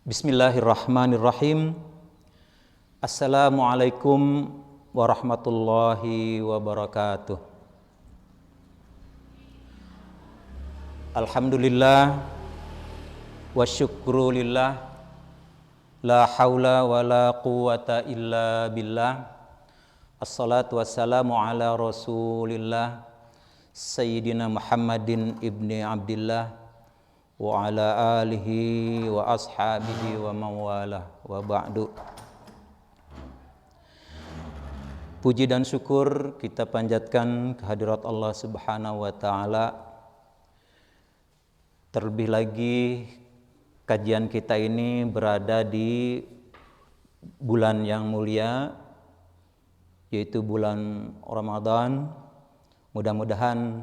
Bismillahirrahmanirrahim. Assalamualaikum warahmatullahi wabarakatuh. Alhamdulillah wa syukrulillah, la haula wa la quwata illa billah. Assalatu wassalamu ala rasulillah Sayyidina Muhammadin ibni Abdillah wa ala alihi wa ashabihi wa mawalah wa ba'du. Puji dan syukur kita panjatkan kehadirat Allah Subhanahu wa taala. Terlebih lagi kajian kita ini berada di bulan yang mulia, yaitu bulan Ramadan. Mudah-mudahan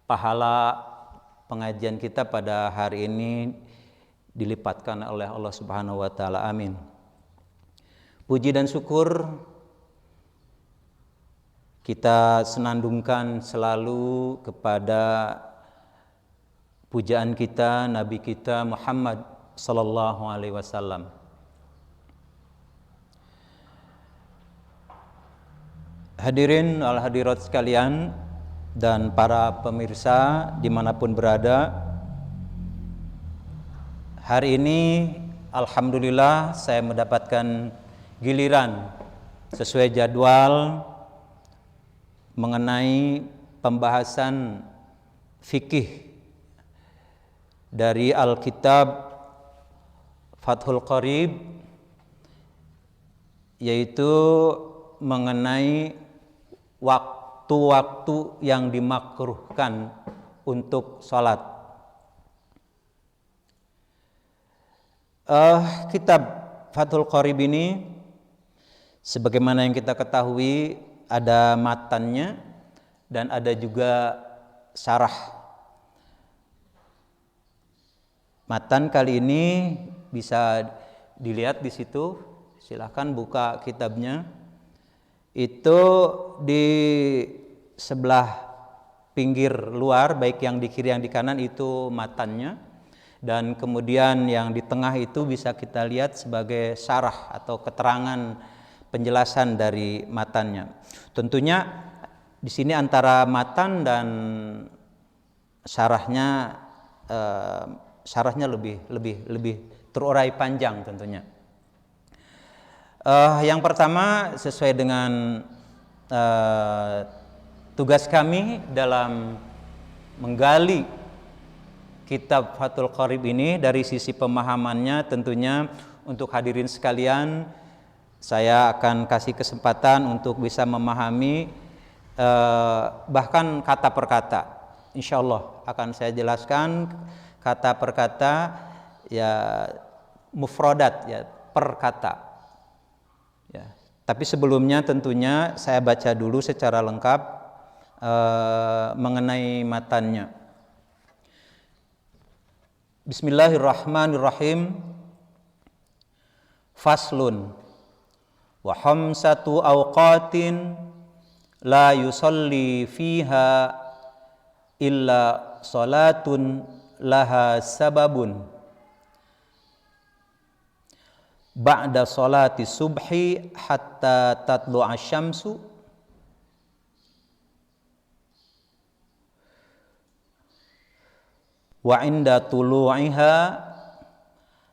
pahala pengajian kita pada hari ini dilipatkan oleh Allah Subhanahu wa taala. Amin. Puji dan syukur kita senandungkan selalu kepada pujaan kita Nabi kita Muhammad sallallahu alaihi wasallam. Hadirin al hadirat sekalian dan para pemirsa dimanapun berada, hari ini alhamdulillah saya mendapatkan giliran sesuai jadwal mengenai pembahasan fikih dari Alkitab Fathul Qarib, yaitu mengenai waktu-waktu yang dimakruhkan untuk sholat. Kitab Fathul Qarib ini, sebagaimana yang kita ketahui, ada matannya dan ada juga syarah. Matan kali ini bisa dilihat di situ. Silahkan buka kitabnya. Itu di sebelah pinggir luar, baik yang di kiri yang di kanan, itu matannya, dan kemudian yang di tengah itu bisa kita lihat sebagai syarah atau keterangan penjelasan dari matannya. Tentunya di sini antara matan dan syarahnya lebih terurai panjang tentunya. Yang pertama, sesuai dengan tugas kami dalam menggali kitab Fathul Qarib ini dari sisi pemahamannya, tentunya untuk hadirin sekalian saya akan kasih kesempatan untuk bisa memahami bahkan kata per kata. Insya Allah akan saya jelaskan kata per kata, ya mufradat, ya per kata. Ya. Tapi sebelumnya tentunya saya baca dulu secara lengkap mengenai matannya. Bismillahirrahmanirrahim. Faslun wa khamsatu awqatin la yusalli fiha illa salatun laha sababun. Ba'da salati subhi hatta tatlu'a syamsu wa inda tulu'iha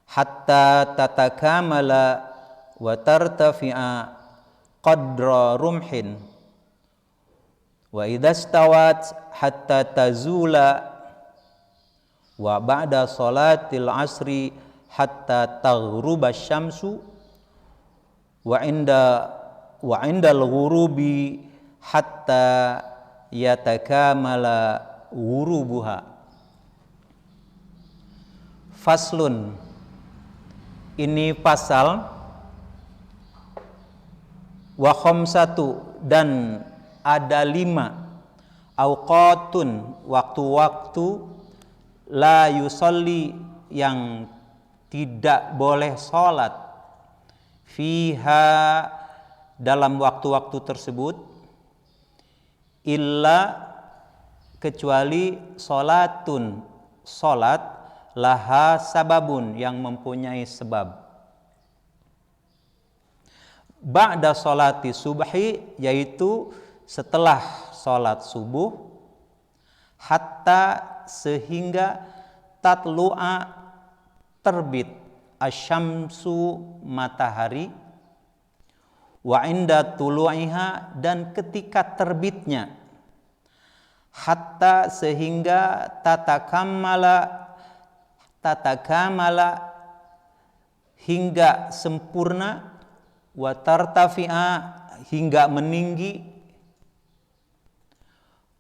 hatta tatakamala wa tartafi'a qadra rumhin wa idza stawat hatta tazula wa ba'da salatil asri hatta taghruba syamsu wa indal ghurubi hatta yatakamala ghurubuha. Faslun, ini pasal. Wa khamsatu, dan ada 5 awqatun, waktu-waktu, la yusalli, yang tidak boleh sholat, fiha, dalam waktu-waktu tersebut, illa, kecuali sholatun, sholat, laha sababun, yang mempunyai sebab. Ba'da sholati subhi, yaitu setelah sholat subuh, hatta, sehingga, tatlu'a, terbit, asyamsu, matahari, wa inda tulu'iha, dan ketika terbitnya, hatta, sehingga, tatakamala, hingga sempurna, wa tartafi'a, hingga meninggi,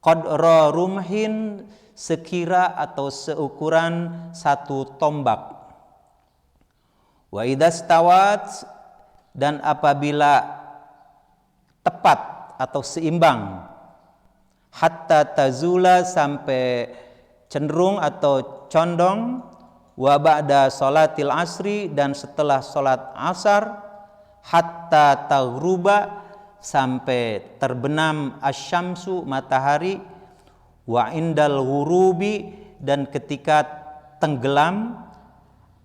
qadra rumhin, sekira atau seukuran satu tombak, wa idastawat, dan apabila tepat atau seimbang, hatta tazula, sampai cenderung atau condong, wa ba'da sholatil asri, dan setelah sholat asar, hatta taghruba, sampai terbenam asyamsu, matahari, wa indal ghurubi, dan ketika tenggelam,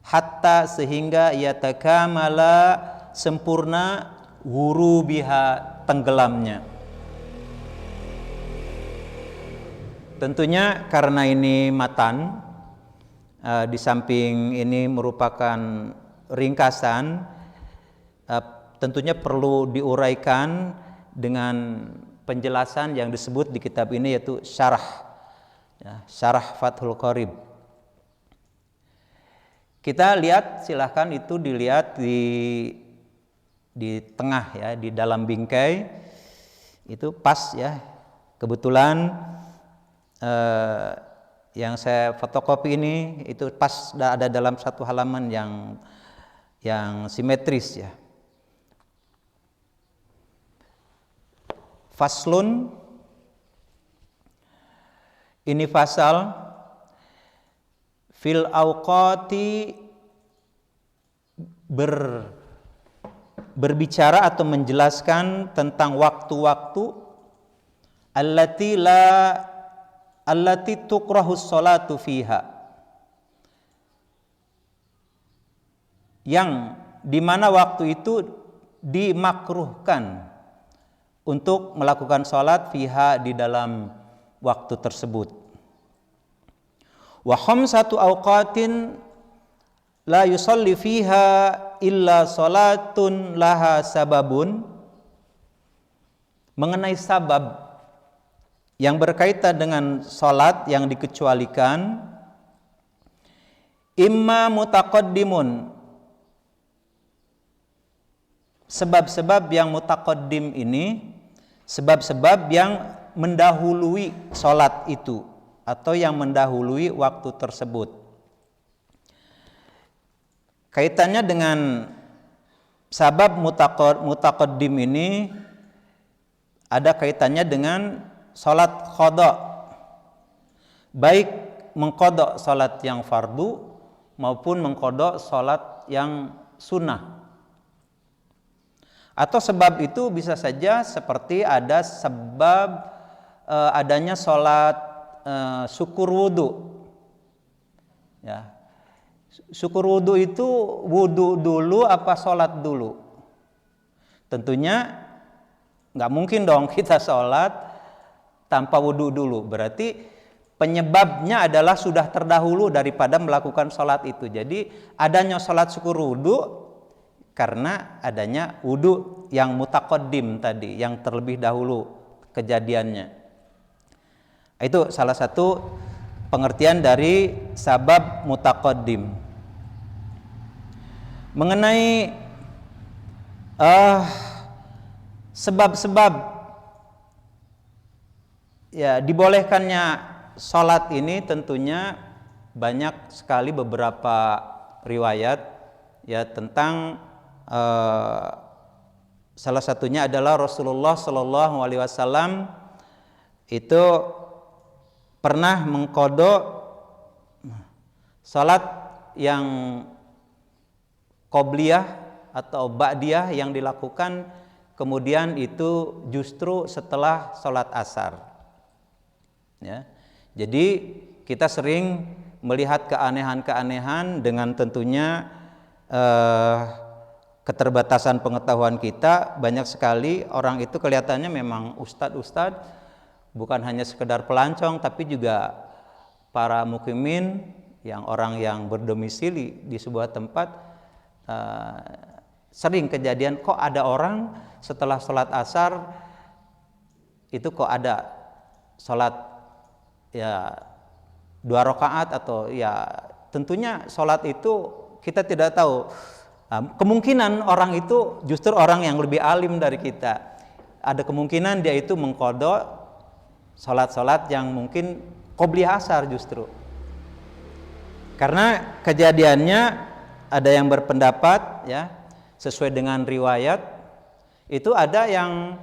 hatta, sehingga, yatakamala, sempurna, ghurubiha, tenggelamnya. Tentunya karena ini matan, di samping ini merupakan ringkasan, tentunya perlu diuraikan dengan penjelasan yang disebut di kitab ini, yaitu syarah, syarah Fathul Qorib. Kita lihat, silahkan itu dilihat di tengah ya, di dalam bingkai itu pas ya. Kebetulan yang saya fotokopi ini itu pas ada dalam satu halaman yang simetris ya. Faslun, ini fasal, fil awqati, berbicara atau menjelaskan tentang waktu-waktu, allati tukrahus sholatu fiha, yang dimana waktu itu dimakruhkan untuk melakukan sholat fiha, di dalam waktu tersebut. Wa khamsatu awqatin la yusalli fiha illa sholatun laha sababun. Mengenai sabab yang berkaitan dengan sholat yang dikecualikan, imma mutaqaddimun, sebab-sebab yang mutaqaddim ini, sebab-sebab yang mendahului sholat itu atau yang mendahului waktu tersebut. Kaitannya dengan sabab mutaqaddim ini ada kaitannya dengan sholat qada, baik mengqada sholat yang fardu maupun mengqada sholat yang sunnah. Atau sebab itu bisa saja seperti ada sebab adanya sholat syukur wudhu. Ya. Syukur wudhu itu wudhu dulu apa sholat dulu? Tentunya nggak mungkin dong kita sholat tanpa wudhu dulu. Berarti penyebabnya adalah sudah terdahulu daripada melakukan sholat itu. Jadi adanya sholat syukur wudhu karena adanya wudhu yang mutaqaddim tadi, yang terlebih dahulu kejadiannya. Itu salah satu pengertian dari sabab mutaqaddim. Mengenai sebab-sebab ya dibolehkannya sholat ini, tentunya banyak sekali beberapa riwayat ya tentang salah satunya adalah Rasulullah Shallallahu Alaihi Wasallam itu pernah mengqadha salat yang qobliyah atau ba'diyah yang dilakukan kemudian itu justru setelah salat asar. Ya. Jadi kita sering melihat keanehan-keanehan dengan tentunya keterbatasan pengetahuan kita. Banyak sekali orang itu kelihatannya memang ustadz-ustadz, bukan hanya sekedar pelancong, tapi juga para mukimin, yang orang yang berdomisili di sebuah tempat. Sering kejadian kok ada orang setelah sholat asar itu kok ada sholat ya 2 rakaat, atau ya tentunya sholat itu kita tidak tahu. Kemungkinan orang itu justru orang yang lebih alim dari kita. Ada kemungkinan dia itu mengqadha sholat-sholat yang mungkin qobliyah asar justru. Karena kejadiannya ada yang berpendapat ya, sesuai dengan riwayat, itu ada yang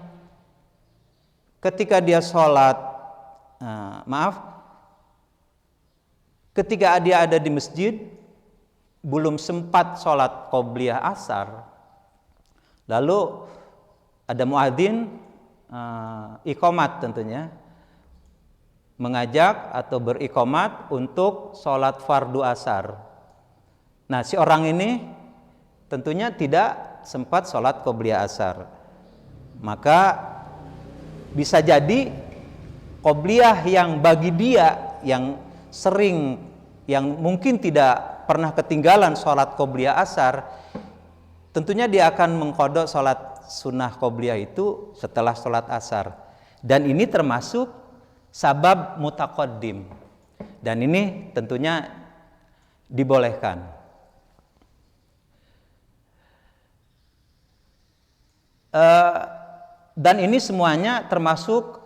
ketika dia sholat, ketika dia ada di masjid, belum sempat sholat qobliyah asar, lalu ada muadzin iqamat, tentunya mengajak atau beriqamat untuk sholat fardu asar. Nah, si orang ini tentunya tidak sempat sholat qobliyah asar, maka bisa jadi qobliyah yang bagi dia yang sering, yang mungkin tidak pernah ketinggalan sholat qobliyah asar, tentunya dia akan mengqadha sholat sunnah qobliyah itu setelah sholat asar. Dan ini termasuk sabab mutaqaddim, dan ini tentunya dibolehkan. Dan ini semuanya termasuk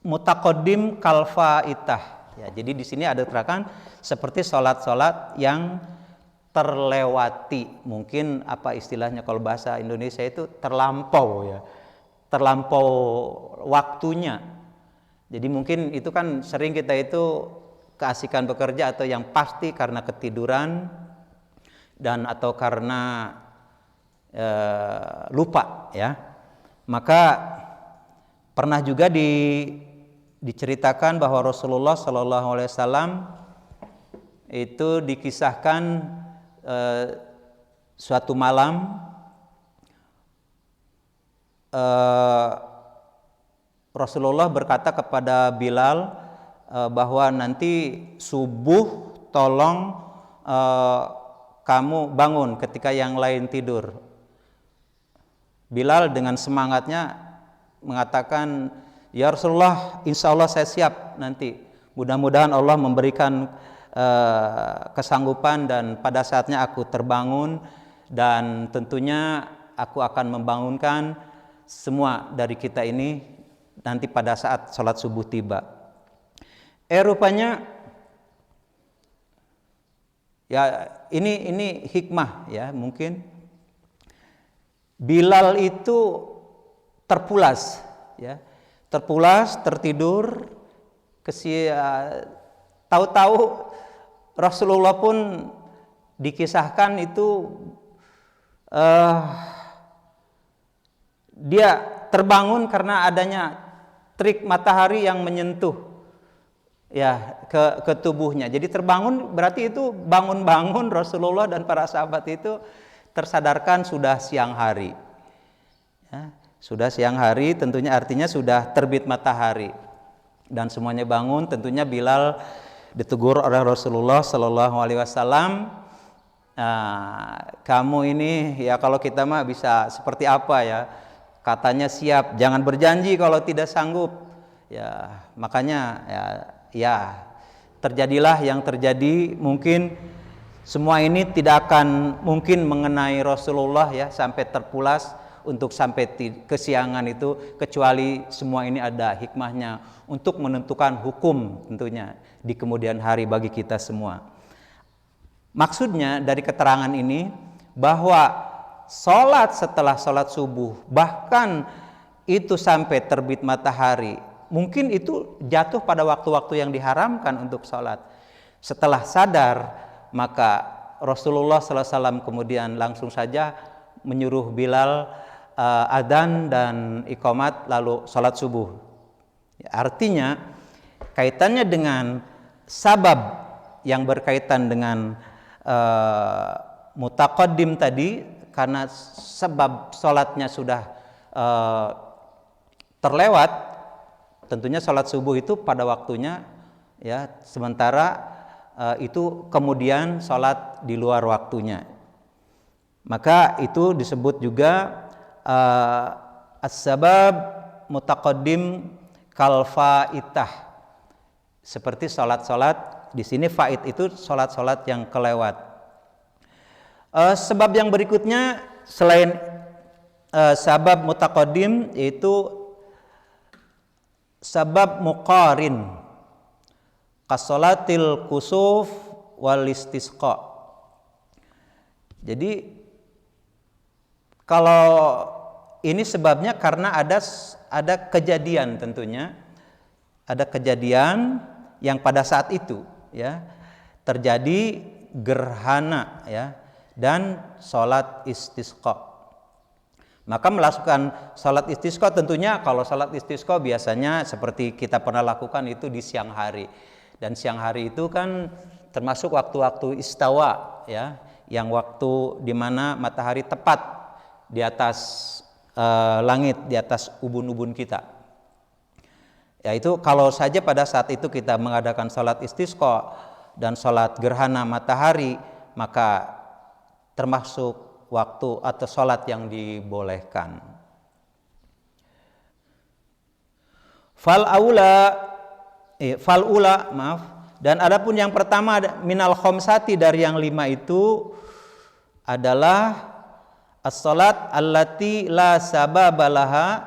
mutaqaddim kalfaitah. Ya, jadi di sini ada terangkan seperti sholat-sholat yang terlewati, mungkin apa istilahnya kalau bahasa Indonesia itu terlampau ya, terlampau waktunya. Jadi mungkin itu kan sering kita itu keasikan bekerja atau yang pasti karena ketiduran dan atau karena lupa ya. Maka pernah juga diceritakan bahwa Rasulullah SAW itu dikisahkan suatu malam Rasulullah berkata kepada Bilal bahwa nanti subuh tolong kamu bangun ketika yang lain tidur. Bilal dengan semangatnya mengatakan, ya Rasulullah, insya Allah saya siap nanti. Mudah-mudahan Allah memberikan kesanggupan dan pada saatnya aku terbangun, dan tentunya aku akan membangunkan semua dari kita ini nanti pada saat sholat subuh tiba. Rupanya ya ini hikmah ya, mungkin Bilal itu terpulas ya, tertidur, tahu-tahu Rasulullah pun dikisahkan itu dia terbangun karena adanya terik matahari yang menyentuh ya ke tubuhnya. Jadi terbangun berarti itu bangun-bangun Rasulullah dan para sahabat itu tersadarkan sudah siang hari ya, sudah siang hari tentunya artinya sudah terbit matahari, dan semuanya bangun. Tentunya Bilal ditegur oleh Rasulullah SAW, kamu ini ya kalau kita mah bisa seperti apa ya, katanya siap, jangan berjanji kalau tidak sanggup ya. Makanya ya terjadilah yang terjadi. Mungkin semua ini tidak akan mungkin mengenai Rasulullah ya sampai terpulas untuk sampai kesiangan itu, kecuali semua ini ada hikmahnya untuk menentukan hukum tentunya di kemudian hari bagi kita semua. Maksudnya dari keterangan ini bahwa sholat setelah sholat subuh, bahkan itu sampai terbit matahari, mungkin itu jatuh pada waktu-waktu yang diharamkan untuk sholat. Setelah sadar, maka Rasulullah SAW kemudian langsung saja menyuruh Bilal adzan dan iqamat lalu sholat subuh. Artinya kaitannya dengan sabab yang berkaitan dengan mutaqaddim tadi, karena sebab sholatnya sudah terlewat, tentunya sholat subuh itu pada waktunya ya, sementara itu kemudian sholat di luar waktunya, maka itu disebut juga as-sabab mutaqaddim kal faitah, seperti sholat-sholat di sini faid itu sholat-sholat yang kelewat. Sebab yang berikutnya selain sabab mutaqaddim yaitu sabab muqarin kasolatil kusuf wal istisqa. Jadi kalau ini sebabnya karena ada kejadian, tentunya ada kejadian yang pada saat itu ya terjadi gerhana ya dan sholat istisqa. Maka melakukan sholat istisqa, tentunya kalau sholat istisqa biasanya seperti kita pernah lakukan itu di siang hari, dan siang hari itu kan termasuk waktu-waktu istawa ya, yang waktu dimana matahari tepat di atas langit, di atas ubun-ubun kita. Yaitu kalau saja pada saat itu kita mengadakan sholat istisqa dan sholat gerhana matahari, maka termasuk waktu atau sholat yang dibolehkan. Fal ula, dan adapun yang pertama minal khamsati, dari yang 5 itu adalah as-salat allati la sababalaha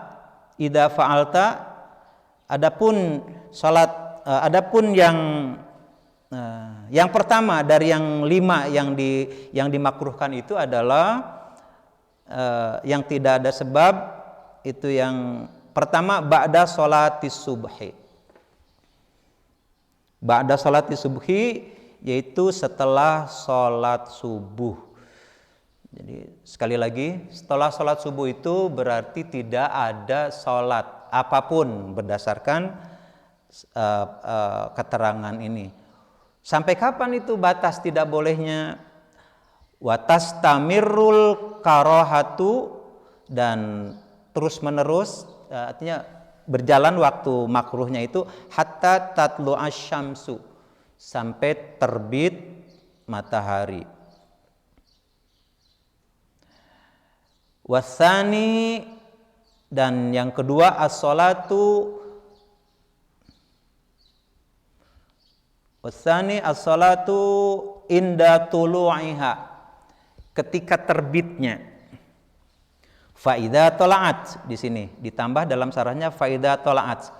idza fa'alta. Adapun salat, adapun yang pertama dari yang 5 yang dimakruhkan itu adalah yang tidak ada sebab. Itu yang pertama ba'da sholatis subhi. Ba'da sholatis subhi yaitu setelah sholat subuh. Jadi sekali lagi, setelah sholat subuh itu berarti tidak ada sholat apapun berdasarkan keterangan ini. Sampai kapan itu batas tidak bolehnya? Watas tamirul karohatu, dan terus menerus, artinya berjalan waktu makruhnya itu hatta tatlu asyamsu, sampai terbit matahari. Wasani, dan yang kedua as-salatu, wasani as-salatu inda tulu'iha, ketika terbitnya. Faida tola'at, di sini ditambah dalam sarahnya faida tola'at.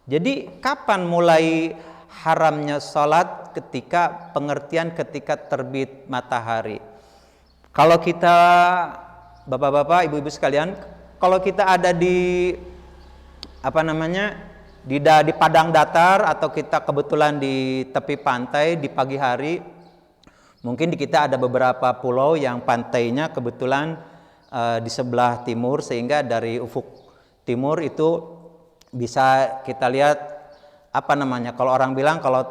Jadi kapan mulai haramnya salat? Ketika pengertian ketika terbit matahari. Kalau kita bapak-bapak, ibu-ibu sekalian, kalau kita ada di di padang datar, atau kita kebetulan di tepi pantai di pagi hari, mungkin di kita ada beberapa pulau yang pantainya kebetulan di sebelah timur, sehingga dari ufuk timur itu bisa kita lihat kalau orang bilang kalau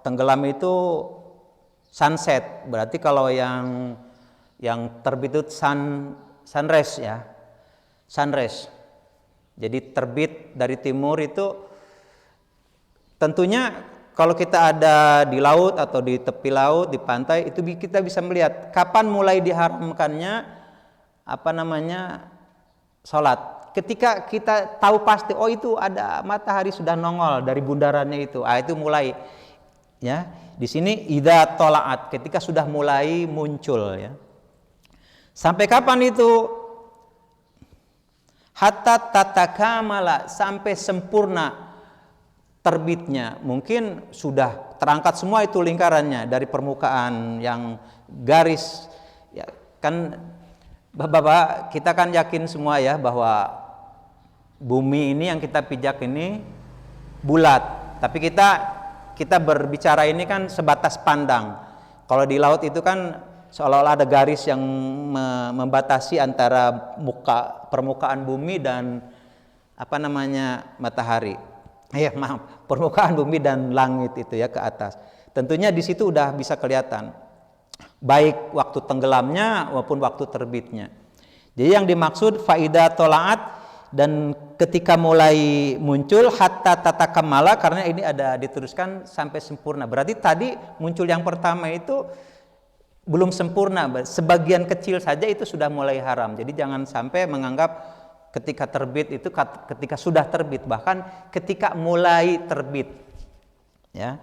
tenggelam itu sunset, berarti kalau yang terbit itu sunrise ya, sunrise. Jadi terbit dari timur itu tentunya kalau kita ada di laut atau di tepi laut, di pantai, itu kita bisa melihat kapan mulai diharamkannya salat. Ketika kita tahu pasti, oh itu ada matahari sudah nongol dari bundarannya itu, itu mulai ya. Di sini idza tola'at, ketika sudah mulai muncul ya. Sampai kapan itu? Hatta tatakamala, sampai sempurna terbitnya. Mungkin sudah terangkat semua itu lingkarannya dari permukaan yang garis ya, kan Bapak-bapak, kita kan yakin semua ya bahwa bumi ini yang kita pijak ini bulat, tapi kita berbicara ini kan sebatas pandang. Kalau di laut itu kan seolah-olah ada garis yang membatasi antara permukaan bumi dan matahari. Permukaan bumi dan langit itu ya ke atas. tentunya di situ udah bisa kelihatan baik waktu tenggelamnya maupun waktu terbitnya. Jadi yang dimaksud faida tolaat, dan ketika mulai muncul hatta tatakamala, karena ini ada diteruskan sampai sempurna. Berarti tadi muncul yang pertama itu belum sempurna, sebagian kecil saja itu sudah mulai haram. Jadi jangan sampai menganggap ketika terbit itu ketika sudah terbit, bahkan ketika mulai terbit. Ya.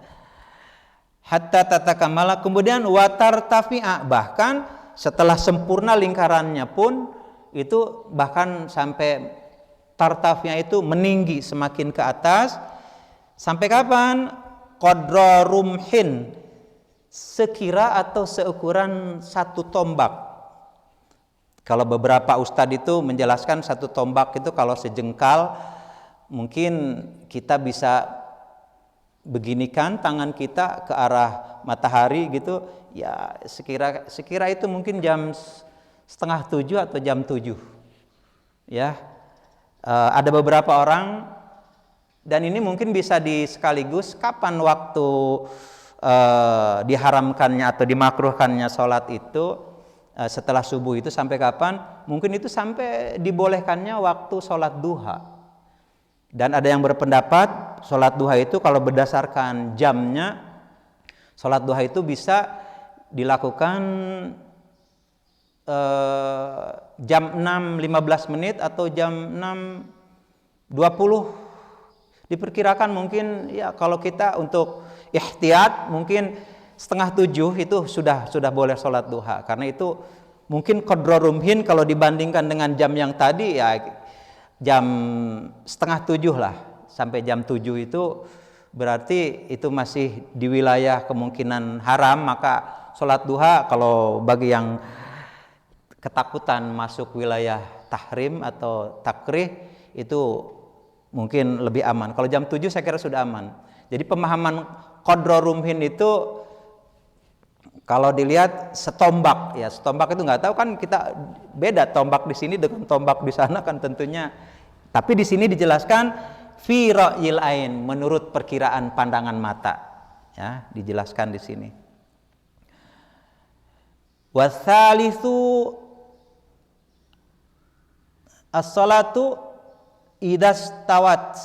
Hatta tatakamala, kemudian watar tafi'a, bahkan setelah sempurna lingkarannya pun itu bahkan sampai tartafnya itu meninggi semakin ke atas. Sampai kapan? Qadra rumhin, sekira atau seukuran satu tombak. Kalau beberapa ustadz itu menjelaskan satu tombak itu kalau sejengkal, mungkin kita bisa beginikan tangan kita ke arah matahari gitu, ya sekira itu mungkin jam 6:30 atau jam 7. Ya, ada beberapa orang, dan ini mungkin bisa sekaligus kapan waktu diharamkannya atau dimakruhkannya sholat itu setelah subuh itu sampai kapan? Mungkin itu sampai dibolehkannya waktu sholat duha. Dan ada yang berpendapat sholat duha itu kalau berdasarkan jamnya, sholat duha itu bisa dilakukan jam 6:15 atau jam 6:20. Diperkirakan mungkin ya kalau kita untuk ihtiyat mungkin 6:30 itu sudah boleh sholat duha, karena itu mungkin qadra rumhin kalau dibandingkan dengan jam yang tadi ya jam 6:30 lah sampai jam 7 itu berarti itu masih di wilayah kemungkinan haram. Maka sholat duha kalau bagi yang ketakutan masuk wilayah tahrim atau takrih itu mungkin lebih aman. Kalau jam 7 saya kira sudah aman. Jadi pemahaman qadra rumhin itu kalau dilihat setombak, ya setombak itu nggak tahu kan, kita beda tombak di sini dengan tombak di sana kan tentunya. Tapi di sini dijelaskan fi ra'yil ain, menurut perkiraan pandangan mata. Ya, dijelaskan di sini. Watsalitsu as-salatu idastawat.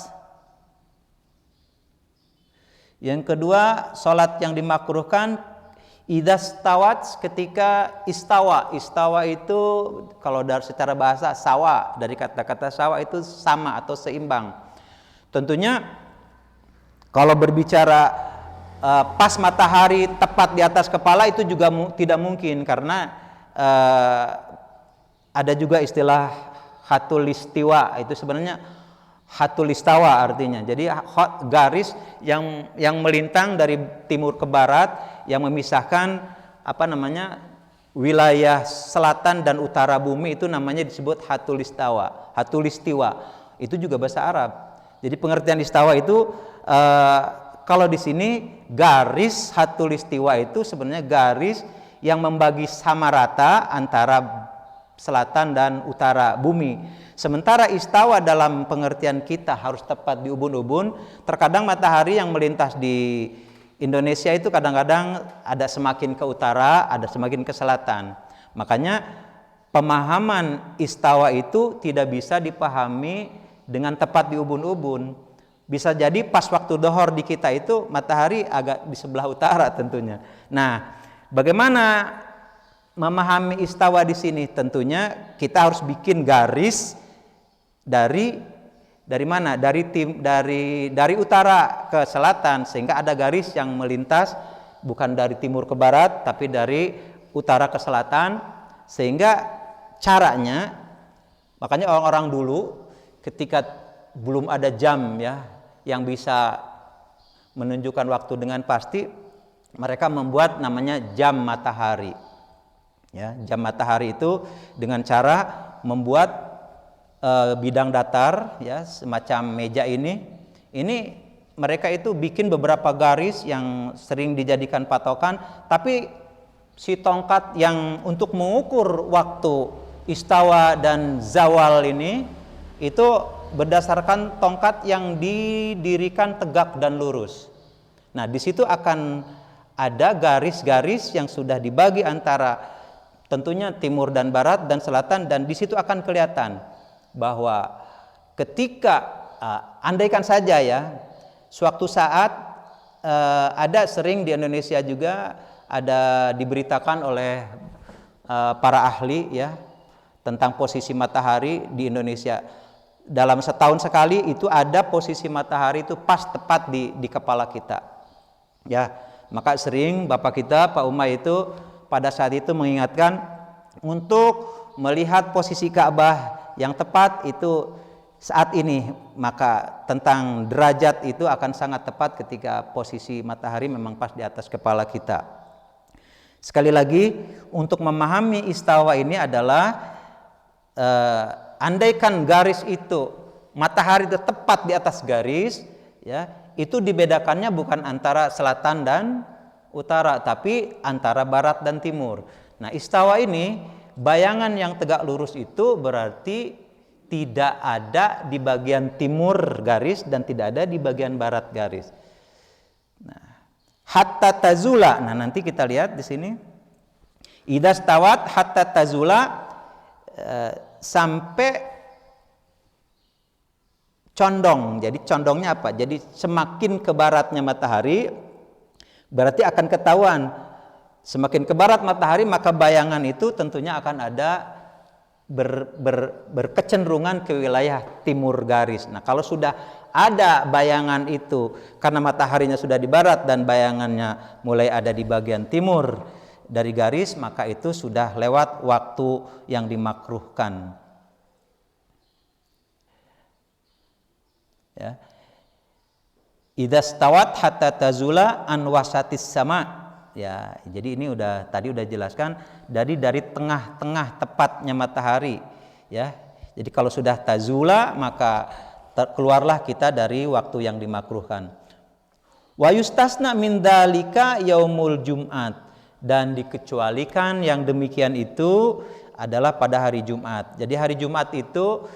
Yang kedua, salat yang dimakruhkan idastawat, ketika istawa. Istawa itu kalau secara bahasa sawa, dari kata-kata sawa itu sama atau seimbang. Tentunya kalau berbicara pas matahari tepat di atas kepala itu juga tidak mungkin, karena ada juga istilah hatul istiwa, itu sebenarnya hatul istawa artinya. Jadi garis yang melintang dari timur ke barat yang memisahkan wilayah selatan dan utara bumi, itu namanya disebut hatul istawa, hatul istiwa. Itu juga bahasa Arab. Jadi pengertian istawa itu kalau di sini garis hatul istiwa itu sebenarnya garis yang membagi sama rata antara selatan dan utara bumi. Sementara istawa dalam pengertian kita harus tepat di ubun-ubun. Terkadang matahari yang melintas di Indonesia itu kadang-kadang ada semakin ke utara, ada semakin ke selatan. Makanya pemahaman istawa itu tidak bisa dipahami dengan tepat di ubun-ubun. Bisa jadi pas waktu dohor di kita itu matahari agak di sebelah utara tentunya. Nah, bagaimana memahami istawa di sini? Tentunya kita harus bikin garis dari mana? Dari utara ke selatan, sehingga ada garis yang melintas bukan dari timur ke barat tapi dari utara ke selatan. Sehingga caranya, makanya orang-orang dulu ketika belum ada jam ya yang bisa menunjukkan waktu dengan pasti, mereka membuat namanya jam matahari. Ya, jam matahari itu dengan cara membuat bidang datar, ya semacam meja ini mereka itu bikin beberapa garis yang sering dijadikan patokan, tapi si tongkat yang untuk mengukur waktu istawa dan zawal ini itu berdasarkan tongkat yang didirikan tegak dan lurus. Nah, di situ akan ada garis-garis yang sudah dibagi antara tentunya timur dan barat dan selatan, dan di situ akan kelihatan bahwa ketika andaikan saja ya, suatu saat ada sering di Indonesia juga ada diberitakan oleh para ahli ya tentang posisi matahari di Indonesia. Dalam setahun sekali itu ada posisi matahari itu pas tepat di kepala kita. Ya, maka sering Bapak kita Pak Umay itu pada saat itu mengingatkan untuk melihat posisi Ka'bah yang tepat itu saat ini, maka tentang derajat itu akan sangat tepat ketika posisi matahari memang pas di atas kepala kita. Sekali lagi, untuk memahami istawa ini adalah andaikan garis itu matahari itu tepat di atas garis ya, itu dibedakannya bukan antara selatan dan utara, tapi antara barat dan timur. Nah, istawa ini bayangan yang tegak lurus itu berarti tidak ada di bagian timur garis dan tidak ada di bagian barat garis. Nah, hatta tazula. Nah, nanti kita lihat di sini. Idza stawat hatta tazula, sampai condong. Jadi condongnya apa? Jadi semakin ke baratnya matahari berarti akan ketahuan semakin ke barat matahari maka bayangan itu tentunya akan ada berkecenderungan ke wilayah timur garis. Nah, kalau sudah ada bayangan itu karena mataharinya sudah di barat dan bayangannya mulai ada di bagian timur dari garis, maka itu sudah lewat waktu yang dimakruhkan. Ya. Idza stawat hatta tazula an wasatis sama. Ya, jadi ini tadi udah jelaskan dari tengah-tengah tepatnya matahari, ya. Jadi kalau sudah tazula maka keluarlah kita dari waktu yang dimakruhkan. Wa yustasna min dzalika yaumul Jum'at, dan dikecualikan yang demikian itu adalah pada hari Jumat. Jadi hari Jumat itu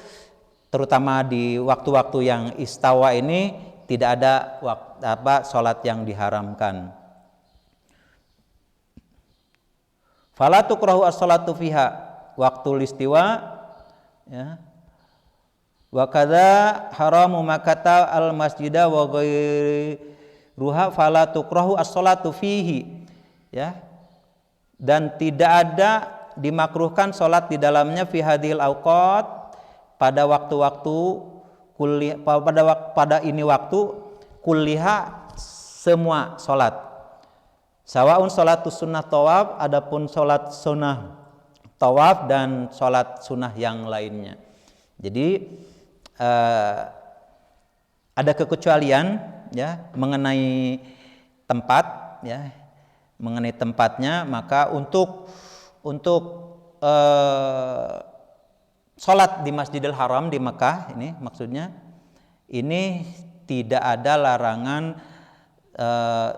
terutama di waktu-waktu yang istawa ini tidak ada salat yang diharamkan. Fala tukrahu as-salatu fiha waktu istiwa, ya. Wa kadza haramu makata al-masjida wa ghairuha fala tukrahu as-salatu fihi, ya. Dan tidak ada dimakruhkan salat di dalamnya fi hadhil awqat pada waktu-waktu pada ini waktu kulliha semua salat. Sawaun sholatus sunnah tawaf, adapun sholat sunnah tawaf dan sholat sunnah yang lainnya. Jadi ada kekecualian ya mengenai tempat, ya mengenai tempatnya, maka untuk sholat di Masjidil Haram di Mekah ini maksudnya ini tidak ada larangan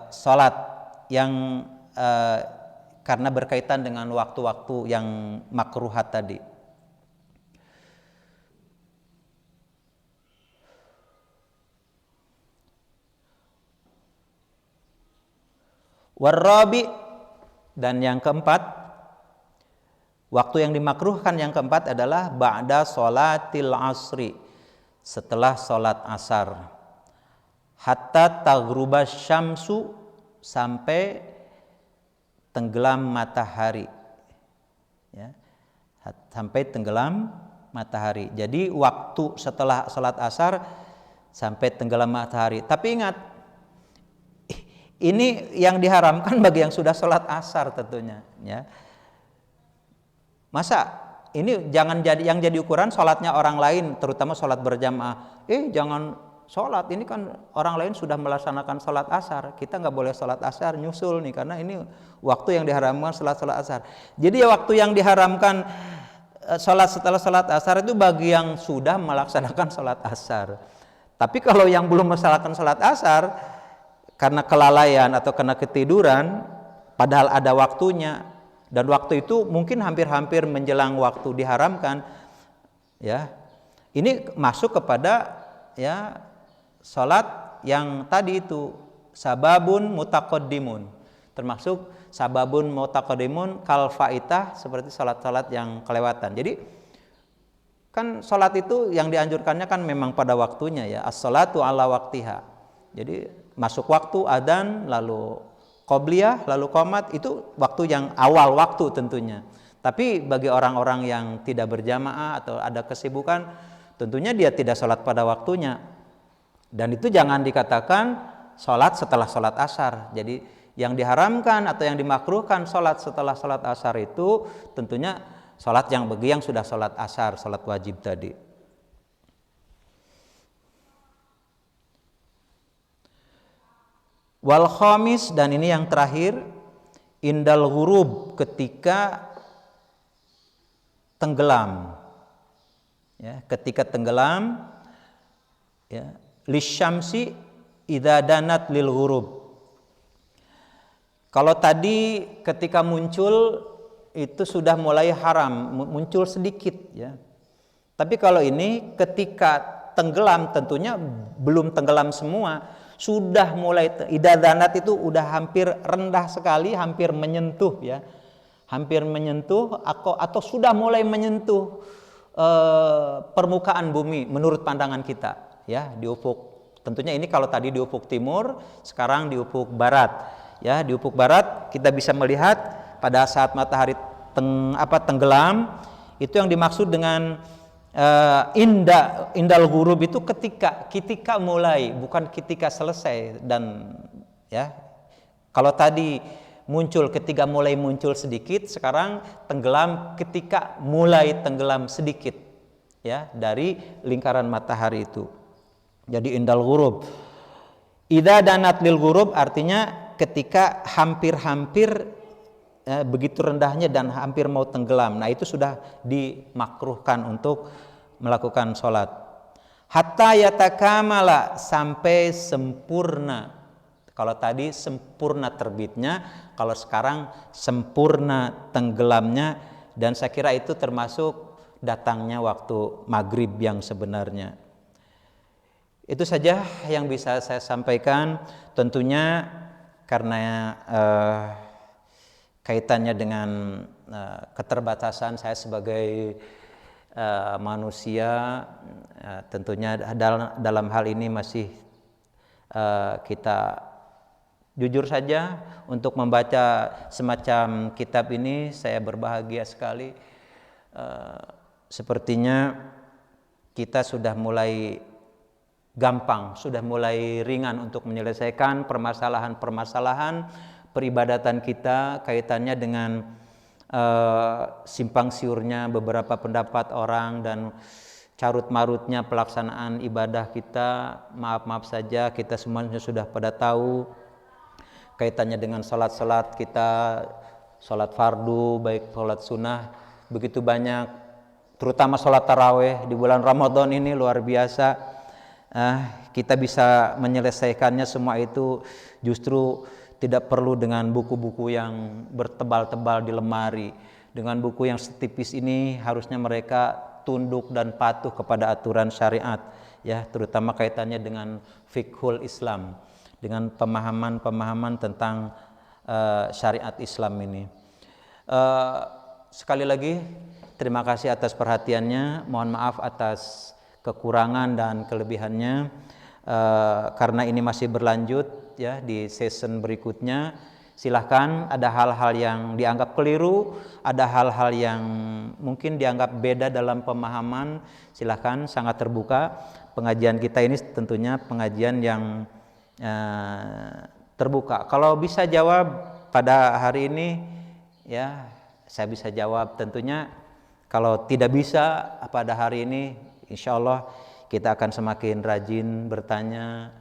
sholat yang karena berkaitan dengan waktu-waktu yang makruhat tadi. Warabi, dan yang keempat, waktu yang dimakruhkan yang keempat adalah ba'da sholatil asri, setelah sholat asar, hatta taghrubas syamsu, sampai tenggelam matahari, ya, sampai tenggelam matahari. Jadi waktu setelah sholat asar sampai tenggelam matahari. Tapi ingat, ini yang diharamkan bagi yang sudah sholat asar tentunya, ya. Masa ini jangan jadi ukuran sholatnya orang lain, terutama sholat berjamaah. Jangan sholat, ini kan orang lain sudah melaksanakan sholat asar, kita nggak boleh sholat asar nyusul nih, karena ini waktu yang diharamkan setelah sholat asar. Jadi waktu yang diharamkan sholat setelah sholat asar itu bagi yang sudah melaksanakan sholat asar. Tapi kalau yang belum melaksanakan sholat asar karena kelalaian atau karena ketiduran, padahal ada waktunya dan waktu itu mungkin hampir-hampir menjelang waktu diharamkan, ya ini masuk kepada ya salat yang tadi itu sababun mutaqaddimun, termasuk sababun mutaqaddimun kal faitah, seperti salat-salat yang kelewatan. Jadi kan salat itu yang dianjurkannya kan memang pada waktunya ya, as-salatu ala waktiha. Jadi masuk waktu adzan, lalu qobliyah, lalu qomat, itu waktu yang awal waktu tentunya. Tapi bagi orang-orang yang tidak berjamaah atau ada kesibukan, tentunya dia tidak sholat pada waktunya. Dan itu jangan dikatakan sholat setelah sholat asar. Jadi yang diharamkan atau yang dimakruhkan sholat setelah sholat asar itu tentunya sholat yang bagi yang sudah sholat asar, sholat wajib tadi. Wal khamis, dan ini yang terakhir, indal ghurub, ketika tenggelam. Ya, ketika tenggelam, ya, lisyamsi idza danat lil ghurub. Kalau tadi ketika muncul itu sudah mulai haram, muncul sedikit ya. Tapi kalau ini ketika tenggelam, tentunya belum tenggelam semua, sudah mulai idza danat itu udah hampir rendah sekali, hampir menyentuh ya. Hampir menyentuh atau sudah mulai menyentuh permukaan bumi menurut pandangan kita ya, di ufuk. Tentunya ini kalau tadi di ufuk timur, sekarang di ufuk barat. Ya, di ufuk barat kita bisa melihat pada saat matahari tenggelam, itu yang dimaksud dengan indal ghurub itu ketika mulai, bukan ketika selesai. Dan ya, kalau tadi muncul ketika mulai muncul sedikit, sekarang tenggelam ketika mulai tenggelam sedikit ya dari lingkaran matahari itu. Jadi indal ghurub. Idza danat lil ghurub artinya ketika hampir-hampir begitu rendahnya dan hampir mau tenggelam. Nah, itu sudah dimakruhkan untuk melakukan sholat. Hatta yatakamala, sampai sempurna. Kalau tadi sempurna terbitnya, kalau sekarang sempurna tenggelamnya. Dan saya kira itu termasuk datangnya waktu maghrib yang sebenarnya. Itu saja yang bisa saya sampaikan. Tentunya karena kaitannya dengan keterbatasan saya sebagai manusia, tentunya dalam hal ini masih kita jujur saja untuk membaca semacam kitab ini. Saya berbahagia sekali. Sepertinya kita sudah mulai gampang, sudah mulai ringan untuk menyelesaikan permasalahan-permasalahan peribadatan kita, kaitannya dengan simpang siurnya beberapa pendapat orang dan carut marutnya pelaksanaan ibadah kita. Maaf saja, kita semuanya sudah pada tahu kaitannya dengan salat-salat kita, salat fardu baik salat sunnah, begitu banyak, terutama salat tarawih di bulan Ramadan ini luar biasa. Kita bisa menyelesaikannya semua itu justru tidak perlu dengan buku-buku yang bertebal-tebal di lemari. Dengan buku yang setipis ini harusnya mereka tunduk dan patuh kepada aturan syariat ya, terutama kaitannya dengan fiqhul Islam, dengan pemahaman-pemahaman tentang syariat Islam ini. Sekali lagi terima kasih atas perhatiannya. Mohon maaf atas kekurangan dan kelebihannya, karena ini masih berlanjut ya di season berikutnya. Silahkan, ada hal-hal yang dianggap keliru, ada hal-hal yang mungkin dianggap beda dalam pemahaman, silahkan, sangat terbuka. Pengajian kita ini tentunya pengajian yang terbuka. Kalau bisa jawab pada hari ini ya saya bisa jawab. Tentunya kalau tidak bisa pada hari ini, insya Allah kita akan semakin rajin bertanya.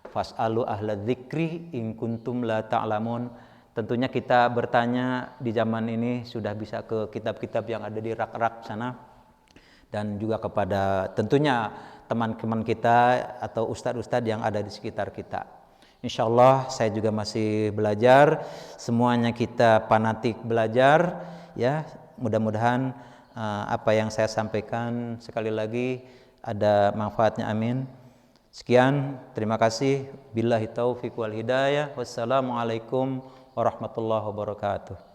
Fas'alu ahla dzikri in kuntum la ta'lamun. Tentunya kita bertanya di zaman ini sudah bisa ke kitab-kitab yang ada di rak-rak sana, dan juga kepada tentunya teman-teman kita atau ustadz-ustadz yang ada di sekitar kita. Insya Allah saya juga masih belajar. Semuanya kita fanatik belajar ya. Mudah-mudahan apa yang saya sampaikan sekali lagi ada manfaatnya, amin. Sekian, terima kasih. Billahi taufiq wal hidayah. Wassalamualaikum warahmatullahi wabarakatuh.